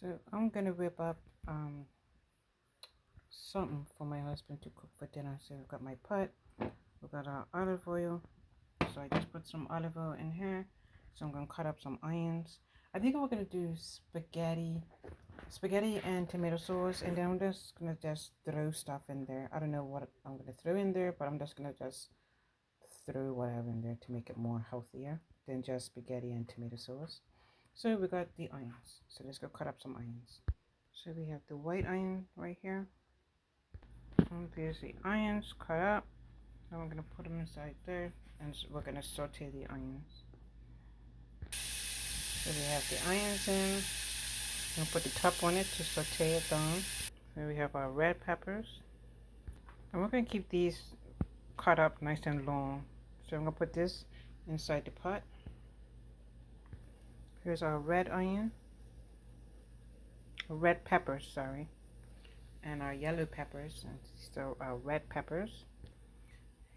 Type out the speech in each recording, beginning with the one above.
So I'm gonna whip up something for my husband to cook for dinner. So we've got my pot, we've got our olive oil. So I just put some olive oil in here. So I'm gonna cut up some onions. I think we're gonna do spaghetti and tomato sauce, and then I'm just gonna throw stuff in there. I don't know what I'm gonna throw in there, but I'm just gonna throw whatever in there to make it more healthier than just spaghetti and tomato sauce. So we got the onions. So let's go cut up some onions. So we have the white onion right here. And there's the onions cut up. And we're gonna put them inside there, and we're gonna saute the onions. So we have the onions in. We'll put the top on it to saute it down. Then we have our red peppers. And we're going to keep these cut up nice and long. So I'm going to put this inside the pot. Here's our red peppers, sorry. And our yellow peppers. And so our red peppers.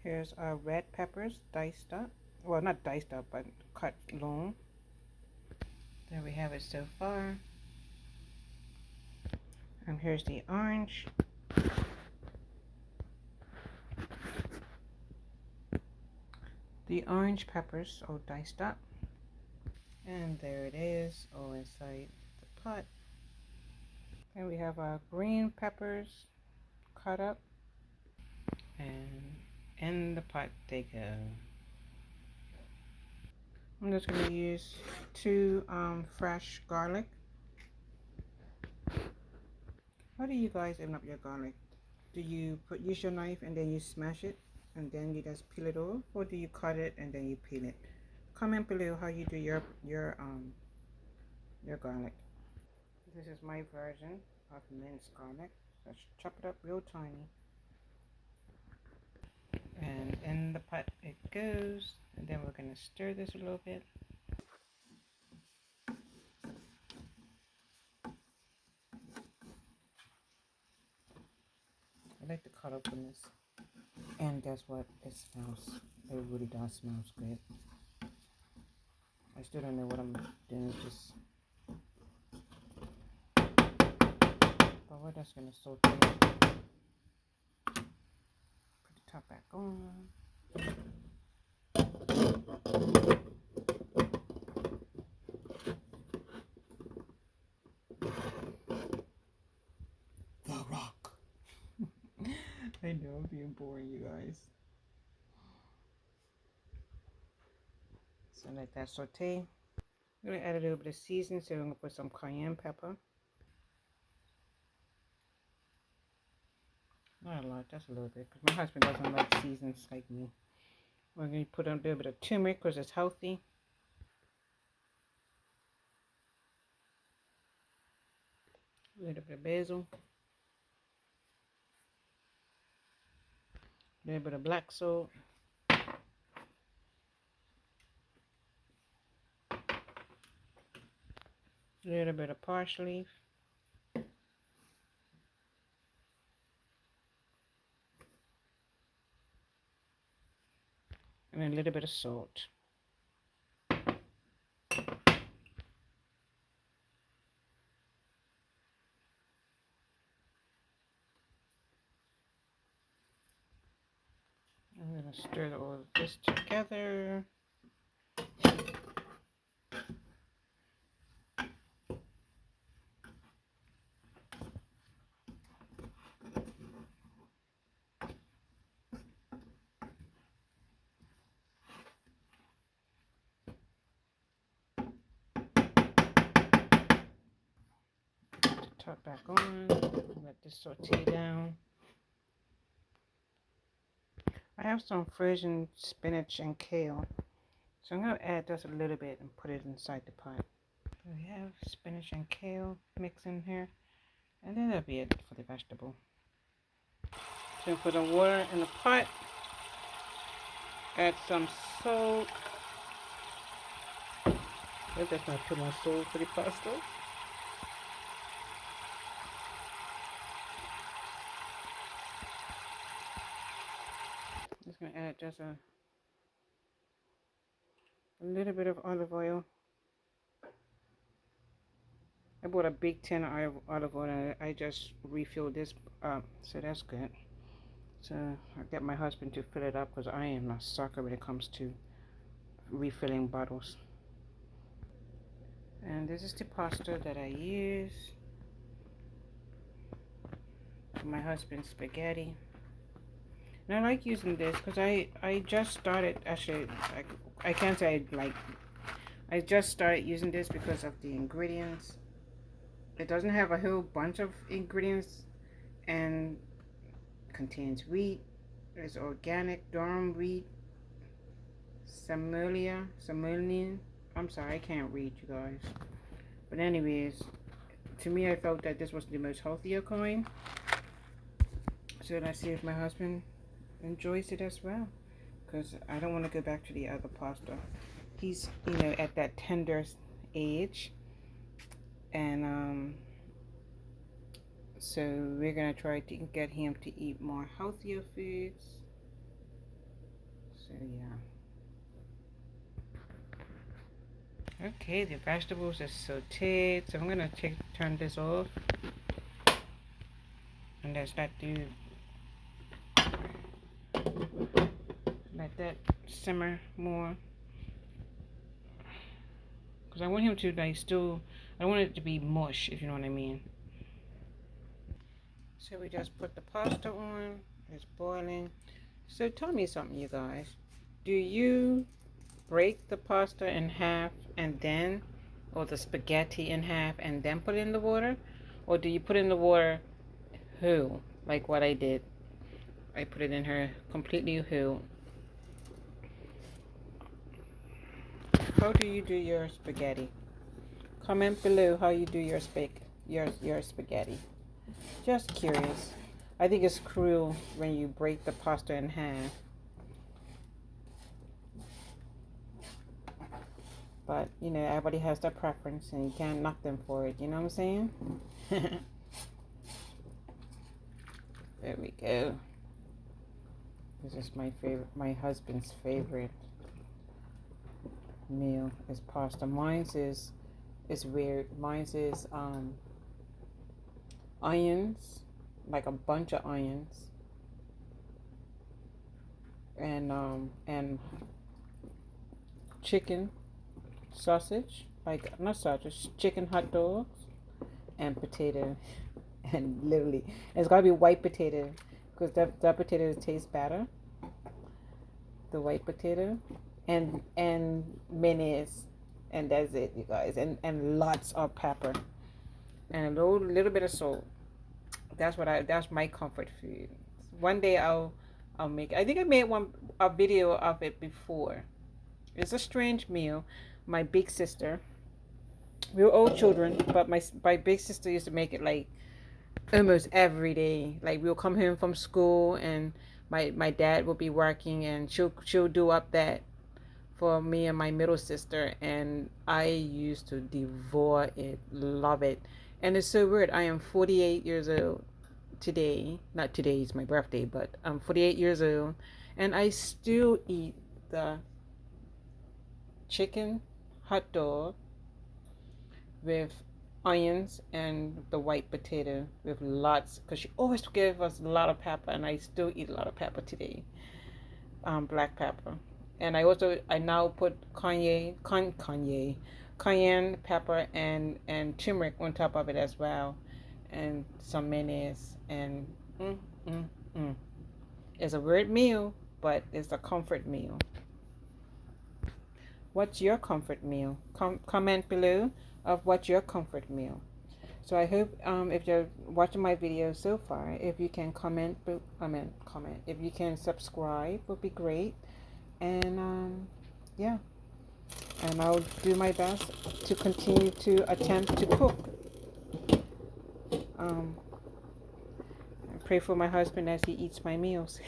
Here's our red peppers diced up. Well, not diced up, but cut long. There we have it so far. And here's the orange. The orange peppers all diced up. And there it is, all inside the pot. And we have our green peppers cut up. And in the pot they go. I'm just going to use 2 fresh garlic. How do you guys open up your garlic? Do you use your knife and then you smash it and then you just peel it off, or do you cut it and then you peel it? Comment below how you do your garlic. This is my version of minced garlic. Let's chop it up real tiny. And in the pot it goes, and then we're going to stir this a little bit. I like the colorfulness, and guess what, it smells, it really does smell good. I still don't know what I'm doing, just but we're just going to saute it. Put the top back on. The Rock. I know I'm being boring, you guys. So let that saute. I'm going to add a little bit of seasoning, so I'm going to put some cayenne pepper. Not a lot, just a little bit, because my husband doesn't like seasons like me. We're going to put a little bit of turmeric because it's healthy. A little bit of basil. A little bit of black salt. A little bit of parsley. And a little bit of salt. I'm going to stir all of this together. Top back on. Let this saute down. I have some frozen spinach and kale, so I'm going to add just a little bit and put it inside the pot. So we have spinach and kale mix in here, and then that'll be it for the vegetable. So put the water in the pot, add some salt. I hope that's not too much salt for the pasta. Just going to add just a little bit of olive oil. I bought a big tin of olive oil and I just refilled this up, so that's good. So I get my husband to fill it up because I am a sucker when it comes to refilling bottles. And this is the pasta that I use for my husband's spaghetti. And I like using this because I just started, actually, I can't say I just started using this because of the ingredients. It doesn't have a whole bunch of ingredients and contains wheat. It's organic durum wheat, semolina. I'm sorry, I can't read, you guys. But anyways, to me, I felt that this was the most healthier kind. So let's see if my husband enjoys it as well. Because I don't want to go back to the other pasta. He's, at that tender age. And so we're going to try to get him to eat more healthier foods. So yeah. Okay, the vegetables are sauteed. So I'm going to turn this off. And let's let that simmer more. Because I want him to I don't want it to be mush, if you know what I mean. So we just put the pasta on. It's boiling. So tell me something, you guys. Do you break the pasta in half and then, or the spaghetti in half and then put it in the water? Or do you put in the water whole, like what I did? I put it in her completely whole. How do you do your spaghetti? Comment below how you do your spaghetti. Just curious. I think it's cruel when you break the pasta in half. But, everybody has their preference and you can't knock them for it. You know what I'm saying? There we go. This is my husband's favorite meal is pasta. Mine's is weird. Mine's is onions, like a bunch of onions, and chicken sausage, like not sausage, chicken hot dogs, and potato, and literally it's gotta be white potato because that potato tastes better. The white potato, and mayonnaise, and that's it, you guys, and lots of pepper, and a little bit of salt. That's my comfort food. One day I'll make. I think I made a video of it before. It's a strange meal. My big sister, we were all children, but my big sister used to make it like almost every day. Like we'll come home from school and my dad will be working and she'll do up that for me and my middle sister, and I used to devour it, love it. And it's so weird. I am 48 years old today. Not today is my birthday, but I'm 48 years old, and I still eat the chicken hot dog with onions and the white potato with lots, because she always gave us a lot of pepper, and I still eat a lot of pepper today. Black pepper. And I now put cayenne pepper and turmeric on top of it as well, and some mayonnaise, and mm. It's a weird meal, but it's a comfort meal. What's your comfort meal? Comment below of what's your comfort meal. So I hope if you're watching my video so far, if you can comment. If you can subscribe, would be great. And yeah, and I'll do my best to continue to attempt to cook. I pray for my husband as he eats my meals.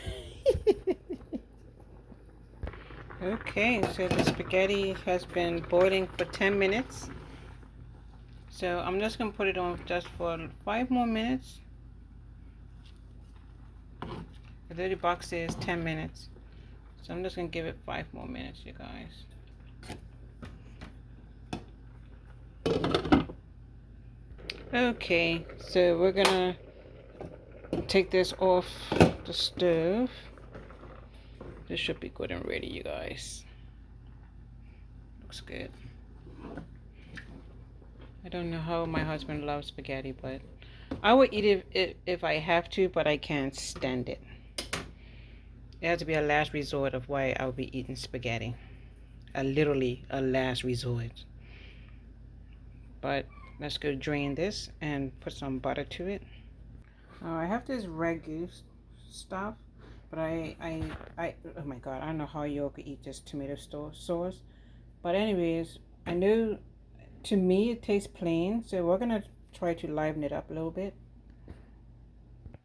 Okay, so the spaghetti has been boiling for 10 minutes. So I'm just going to put it on just for 5 more minutes. The little box says 10 minutes. So I'm just going to give it 5 more minutes, you guys. Okay, so we're gonna take this off the stove. This should be good and ready, you guys. Looks good. I don't know how my husband loves spaghetti, but I would eat it if I have to, but I can't stand it. It has to be a last resort of why I'll be eating spaghetti. Literally a last resort. But let's go drain this and put some butter to it. I have this Veggies stuff, but oh my god, I don't know how you could eat this tomato sauce. But anyways, I know to me it tastes plain, so we're gonna try to liven it up a little bit.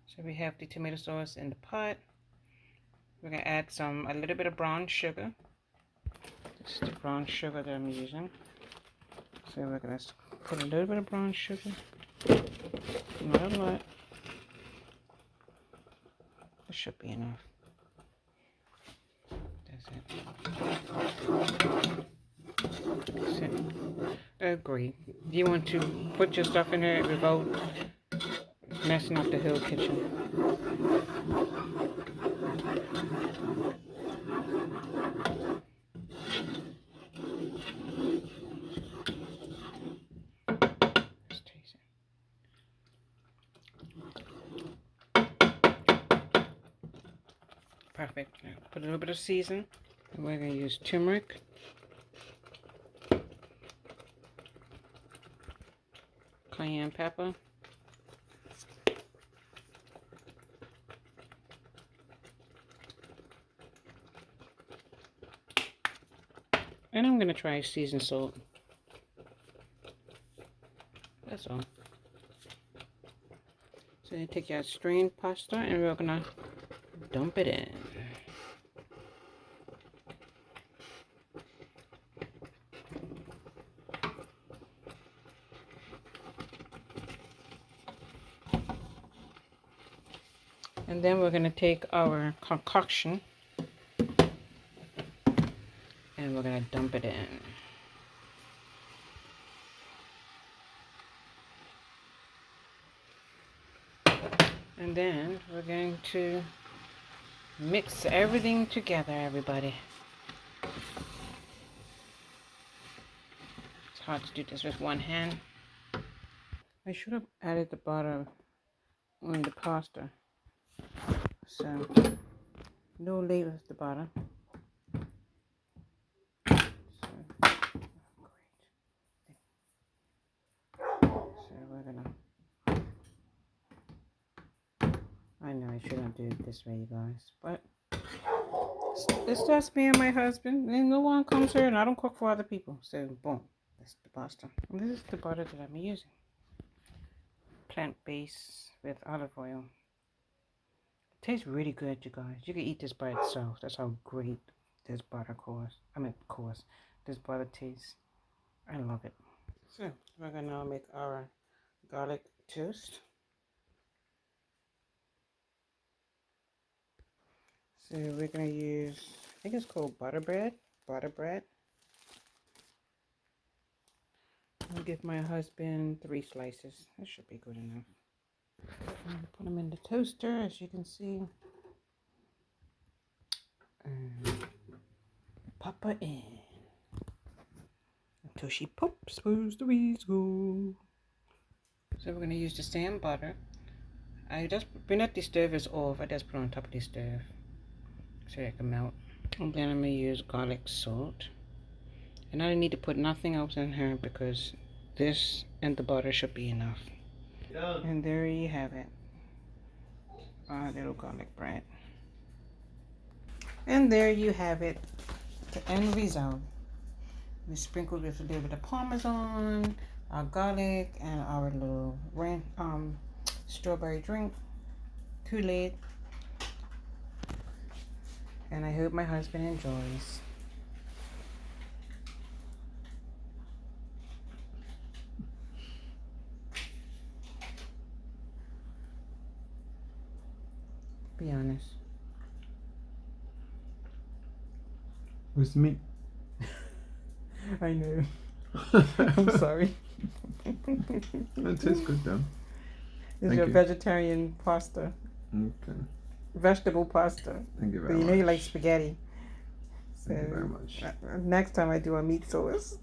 So we have the tomato sauce in the pot. We're gonna add a little bit of brown sugar. This is the brown sugar that I'm using. So we're gonna put a little bit of brown sugar, not a lot. This should be enough. That's it. Agree. You want to put your stuff in there without messing up the whole kitchen. Let's taste it. Perfect. Now put a little bit of season. And we're going to use turmeric. Cayenne pepper. And I'm going to try seasoned salt. That's all. So you take your strained pasta and we're going to dump it in. And then we're going to take our concoction and we're going to dump it in. And then we're going to mix everything together, everybody. It's hard to do this with one hand. I should have added the butter on the pasta. So, no late with the butter. So we're gonna. I know I shouldn't do it this way, you guys, but it's just me and my husband, and no one comes here, and I don't cook for other people. So, boom, that's the pasta. And this is the butter that I'm using. Plant-based with olive oil. It tastes really good, you guys. You can eat this by itself. That's how great this butter this butter tastes. I love it. So we're gonna make our garlic toast. So we're gonna use, I think it's called butter bread. I'll give my husband 3 slices. That should be good enough. Put them in the toaster, as you can see. And pop her in until she pops. Where's the weeds go? So we're gonna use the same butter. I just, when the stove is off, I just put it on top of the stove so it can melt. And then I'm gonna use garlic salt. And I don't need to put nothing else in here because this and the butter should be enough. Yeah. And there you have it. Our little garlic bread. And there you have it. The end result. We sprinkled with a little bit of Parmesan, our garlic, and our little strawberry drink, Kool-Aid. And I hope my husband enjoys. Be honest. Where's the meat? I know. I'm sorry. It tastes good though. It's Thank your you. vegetarian pasta, Okay. vegetable pasta. Thank you But very you know you like much. spaghetti. So Thank you very much. next time I do a meat sauce.